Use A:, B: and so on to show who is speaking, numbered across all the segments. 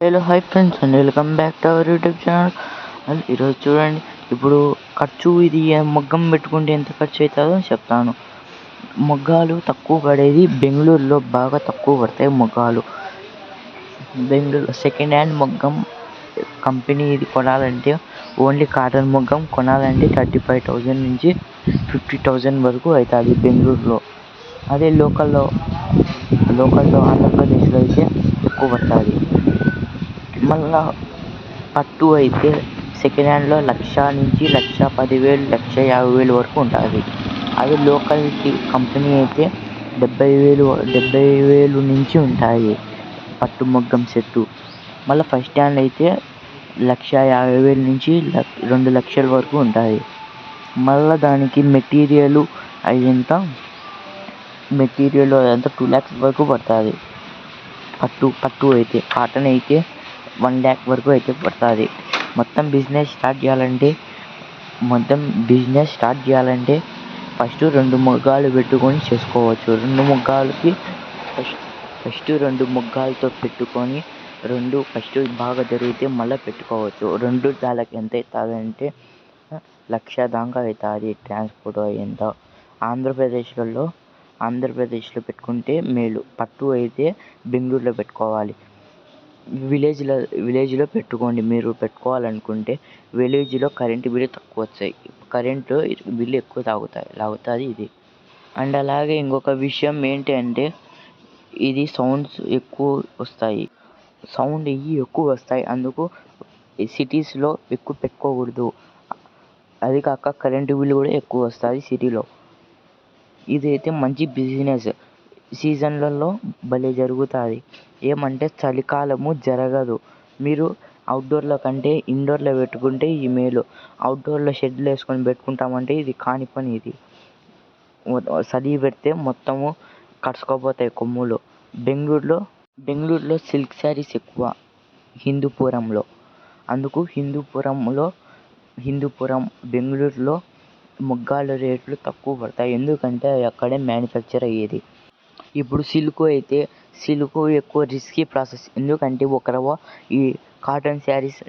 A: Hello hi friends and welcome back to our YouTube channel. And ఈరోజు చూడండి, ఇప్పుడు ఖర్చు ఇది మగ్గం పెట్టుకుంటే ఎంత ఖర్చు అవుతుందో చెప్తాను. మగ్గాలు తక్కువ పడేది బెంగళూరులో బాగా తక్కువ పడతాయి మగ్గాలు. బెంగళూరు సెకండ్ హ్యాండ్ మగ్గం కంపెనీ ఇది కొనాలంటే, ఓన్లీ కాటన్ మగ్గం కొనాలంటే 35,000 నుంచి 50,000 వరకు అవుతుంది బెంగళూరులో. అదే లోకల్లో ఆంధ్రప్రదేశ్లో అయితే ఎక్కువ పడుతుంది. మళ్ళా పట్టు అయితే సెకండ్ హ్యాండ్లో 1,00,000 నుంచి 1,10,000 1,50,000 వరకు ఉంటుంది. అదే లోకల్ కంపెనీ అయితే 70,000 నుంచి ఉంటాయి పట్టు మగ్గం సెట్టు. మళ్ళీ ఫస్ట్ హ్యాండ్ అయితే 1,50,000 నుంచి 2,00,000 వరకు ఉంటుంది. మళ్ళీ దానికి మెటీరియల్ అదంతా 2 lakhs వరకు పడుతుంది. పట్టు అయితే. కాటన్ అయితే 1 lakh వరకు అయితే పడుతుంది. మొత్తం బిజినెస్ స్టార్ట్ చేయాలంటే ఫస్ట్ 2 మగ్గాలు పెట్టుకొని చేసుకోవచ్చు. 2 మగ్గాలకి ఫస్ట్ 2 మగ్గాలతో పెట్టుకొని ఫస్ట్ బాగా జరిగితే మళ్ళీ పెట్టుకోవచ్చు. 2 దానికి ఎంత అవుతుంది అంటే 1,00,000 దాకా అవుతుంది ట్రాన్స్పోర్ట్ అయ్యేంత. ఆంధ్రప్రదేశ్లో పెట్టుకుంటే మేలు. పట్టు అయితే బెంగళూరులో పెట్టుకోవాలి. విలేజ్లో పెట్టుకోండి. మీరు పెట్టుకోవాలనుకుంటే విలేజ్లో కరెంటు బిల్లు తక్కువ వస్తాయి. కరెంటు బిల్లు ఎక్కువ లాగుతుంది ఇది. అండ్ అలాగే ఇంకొక విషయం ఏంటి అంటే, ఇది సౌండ్స్ ఎక్కువ వస్తాయి. అందుకు సిటీస్లో ఎక్కువ పెట్టుకోకూడదు. అది కాక కరెంటు బిల్లు కూడా ఎక్కువ వస్తుంది సిటీలో. ఇదైతే మంచి బిజినెస్. సీజన్లలో భలే జరుగుతుంది. ఏమంటే చలికాలము జరగదు. మీరు అవుట్డోర్లో కంటే ఇండోర్లో పెట్టుకుంటే ఈ మేలు. అవుట్డోర్లో షెడ్లు వేసుకొని పెట్టుకుంటామంటే ఇది కాని పని. ఇది చలి పెడితే మొత్తము కరుచుకుపోతాయి కొమ్ములు. బెంగళూరులో సిల్క్ శారీస్ ఎక్కువ హిందూపురంలో. అందుకు హిందూపురం బెంగళూరులో మగ్గాల రేట్లు తక్కువ పడతాయి. ఎందుకంటే అక్కడే మ్యానుఫ్యాక్చర్ అయ్యేది. ఇప్పుడు సిల్క్ ఎక్కువ రిస్కీ ప్రాసెస్. ఎందుకంటే ఈ కాటన్ శారీస్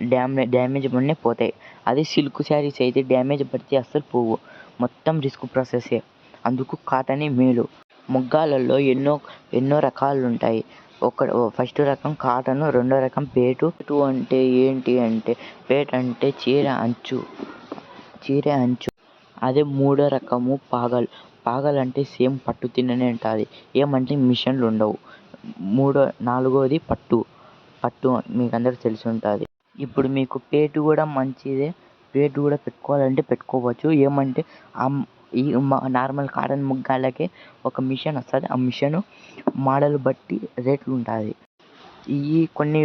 A: డ్యామేజ్ పడినే పోతాయి. అదే సిల్క్ శారీస్ అయితే డ్యామేజ్ పడితే అస్సలు పోవు. మొత్తం రిస్క్ ప్రాసెసే. అందుకు కాటనే మేలు. మగ్గాలలో ఎన్నో రకాలు ఉంటాయి. ఫస్ట్ రకం కాటన్, రెండో రకం పేటు. అంటే ఏంటి అంటే, పేట అంటే చీర అంచు. అదే మూడో రకము పాగల్ అంటే సేమ్ పట్టు తిన్ననే ఉంటుంది. ఏమంటే మిషన్లు ఉండవు. నాలుగోది పట్టు మీకు అందరికి తెలిసి ఉంటుంది. ఇప్పుడు మీకు పేటు కూడా మంచిదే. పేటు కూడా పెట్టుకోవాలంటే పెట్టుకోవచ్చు. ఏమంటే ఈ నార్మల్ కాటన్ మగ్గాలకే ఒక మిషన్ వస్తుంది. ఆ మిషన్ మోడల్ బట్టి రేట్లు ఉంటుంది. ఈ కొన్ని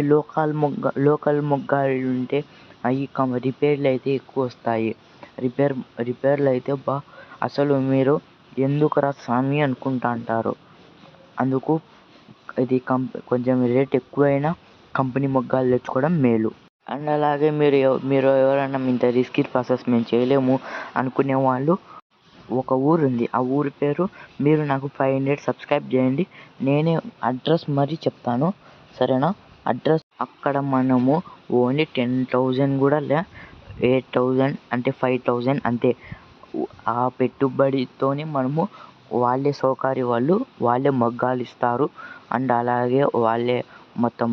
A: లోకల్ మగ్గాలు ఉంటే అవి రిపేర్లు అయితే ఎక్కువ వస్తాయి. రిపేర్లు అయితే అసలు మీరు ఎందుకురా స్వామి అనుకుంటా అంటారు. అందుకు ఇది కొంచెం రేట్ ఎక్కువైనా కంపెనీ మగ్గాలు తెచ్చుకోవడం మేలు. అండ్ అలాగే మీరు ఎవరైనా ఇంత రిస్కీ ప్రాసెస్ మేము చేయలేము అనుకునే వాళ్ళు, ఒక ఊరు ఉంది. ఆ ఊరి పేరు మీరు నాకు 500 సబ్స్క్రైబ్ చేయండి. నేనే అడ్రస్ మరీ చెప్తాను, సరేనా? అడ్రస్ అక్కడ మనము ఓన్లీ 10,000 కూడా 8,000 అంటే 5,000 అంతే. ఆ పెట్టుబడితోనే మనము వాళ్ళే వాళ్ళే మగ్గాలు ఇస్తారు. అండ్ అలాగే వాళ్ళే మొత్తం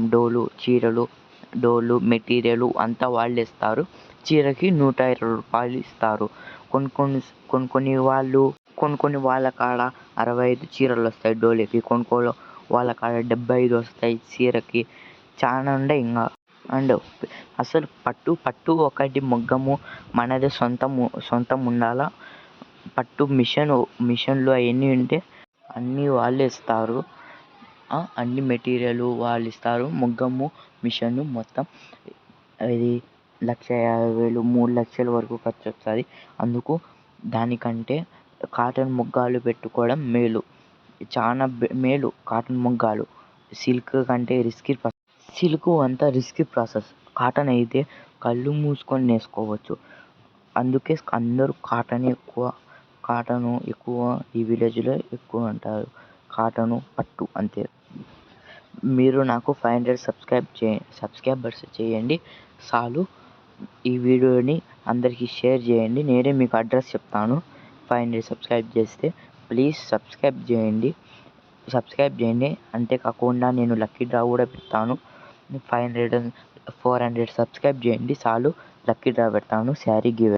A: డోలు మెటీరియల్ అంతా వాళ్ళే ఇస్తారు. చీరకి 120 రూపాయలు ఇస్తారు. కొన్ని వాళ్ళ కాడ 65 చీరలు వస్తాయి డోలుకి. వాళ్ళ కాడ 75 వస్తాయి చీరకి. చాలా ఉండే ఇంకా. అండ్ అసలు పట్టు ఒకటి మగ్గము మనదే సొంతం ఉండాలా. పట్టు మిషన్లు అవన్నీ ఉంటే అన్నీ వాళ్ళే ఇస్తారు. అన్ని మెటీరియల్ వాళ్ళు ఇస్తారు. మగ్గము మిషన్ మొత్తం ఇది 1,50,000 3,00,000 వరకు ఖర్చు వస్తుంది. అందుకు దానికంటే కాటన్ మగ్గాలు పెట్టుకోవడం మేలు. చాలా మేలు కాటన్ మగ్గాలు. సిల్క్ కంటే సిల్క్ అంతా రిస్కీ ప్రాసెస్. కాటన్ అయితే కళ్ళు మూసుకొని నేసుకోవచ్చు. అందుకే అందరూ కాటను ఎక్కువ ఈ విలేజ్లో ఎక్కువ అంటారు. కాటను పట్టు అంతే. మీరు నాకు 500 సబ్స్క్రైబర్స్ చేయండి చాలు. ఈ వీడియోని అందరికీ షేర్ చేయండి. నేనే మీకు అడ్రస్ చెప్తాను 500 సబ్స్క్రైబ్ చేస్తే. ప్లీజ్ సబ్స్క్రైబ్ చేయండి. అంతేకాకుండా నేను లక్కీ డ్రా కూడా పెడతాను. 400 సబ్స్క్రైబ్ చేయండి చాలు, లక్కీ డ్రా పెడతాను శారీ గివ్.